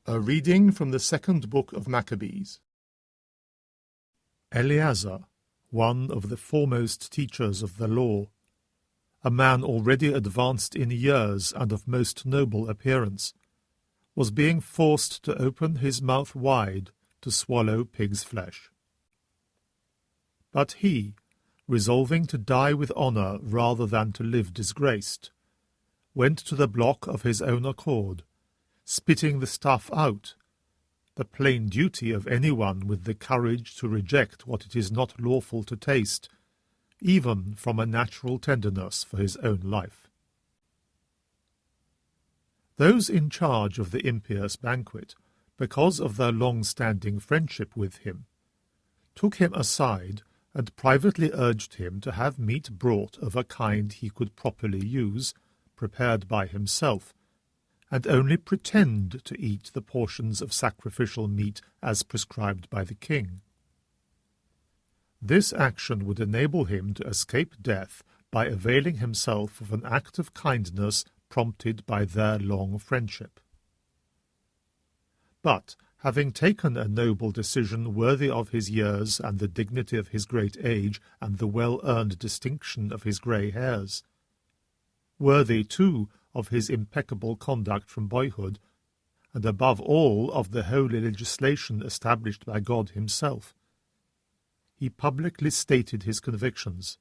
A reading from the second book of Maccabees. Eleazar, one of the foremost teachers of the law, a man already advanced in years and of most noble appearance, was being forced to open his mouth wide to swallow pig's flesh. But he, resolving to die with honour rather than to live disgraced, went to the block of his own accord, spitting the stuff out, the plain duty of anyone with the courage to reject what it is not lawful to taste, even from a natural tenderness for his own life. Those in charge of the impious banquet, because of their long-standing friendship with him, took him aside and privately urged him to have meat brought of a kind he could properly use, prepared by himself, and only pretend to eat the portions of sacrificial meat as prescribed by the king. This action would enable him to escape death by availing himself of an act of kindness prompted by their long friendship. But, having taken a noble decision worthy of his years and the dignity of his great age and the well-earned distinction of his grey hairs, worthy, too, of his impeccable conduct from boyhood, and above all of the holy legislation established by God himself, he publicly stated his convictions,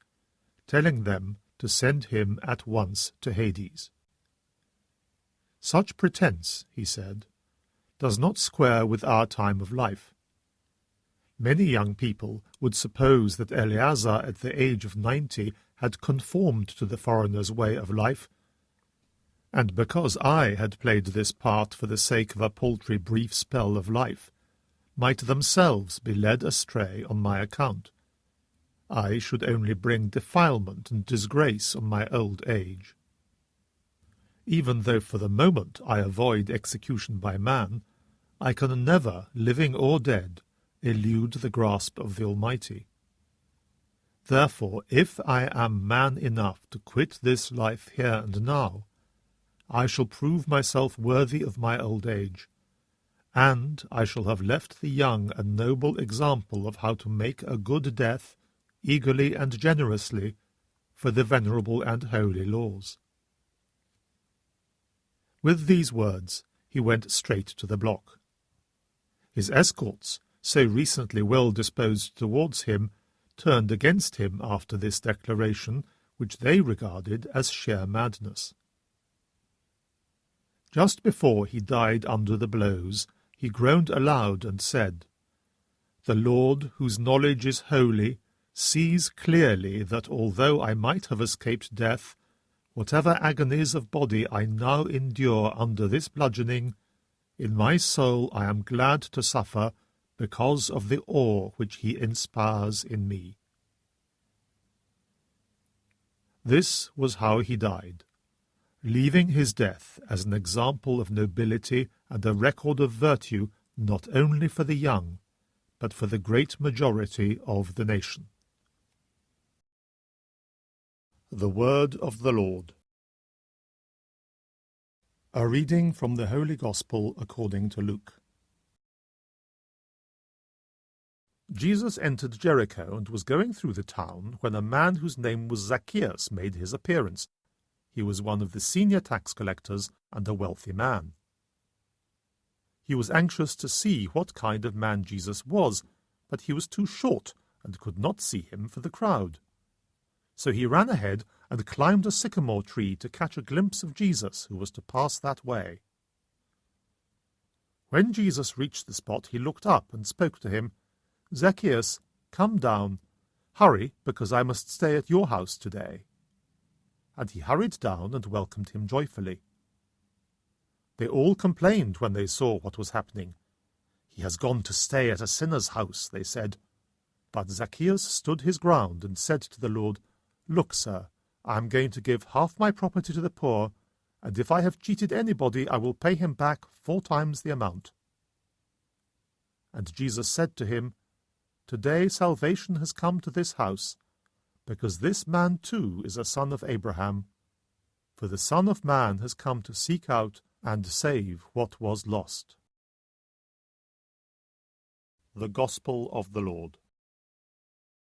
telling them to send him at once to Hades. Such pretense, he said, does not square with our time of life. Many young people would suppose that Eleazar at the age of 90 had conformed to the foreigner's way of life, and because I had played this part for the sake of a paltry brief spell of life, might themselves be led astray on my account. I should only bring defilement and disgrace on my old age. Even though for the moment I avoid execution by man, I can never, living or dead, elude the grasp of the Almighty. Therefore, if I am man enough to quit this life here and now, I shall prove myself worthy of my old age, and I shall have left the young a noble example of how to make a good death, eagerly and generously, for the venerable and holy laws. With these words he went straight to the block. His escorts, so recently well disposed towards him, turned against him after this declaration, which they regarded as sheer madness. Just before he died under the blows, he groaned aloud and said, "The Lord, whose knowledge is holy, sees clearly that although I might have escaped death, whatever agonies of body I now endure under this bludgeoning, in my soul I am glad to suffer because of the awe which he inspires in me." This was how he died, leaving his death as an example of nobility and a record of virtue not only for the young, but for the great majority of the nation. The Word of the Lord. A reading from the Holy Gospel according to Luke. Jesus entered Jericho and was going through the town when a man whose name was Zacchaeus made his appearance. He was one of the senior tax collectors and a wealthy man. He was anxious to see what kind of man Jesus was, but he was too short and could not see him for the crowd. So he ran ahead and climbed a sycamore tree to catch a glimpse of Jesus, who was to pass that way. When Jesus reached the spot, he looked up and spoke to him, "Zacchaeus, come down. Hurry, because I must stay at your house today." And he hurried down and welcomed him joyfully. They all complained when they saw what was happening. "He has gone to stay at a sinner's house," they said. But Zacchaeus stood his ground and said to the Lord, "Look, sir, I am going to give half my property to the poor, and if I have cheated anybody, I will pay him back 4 times the amount." And Jesus said to him, "Today salvation has come to this house, because this man too is a son of Abraham. For the Son of Man has come to seek out and save what was lost." The Gospel of the Lord.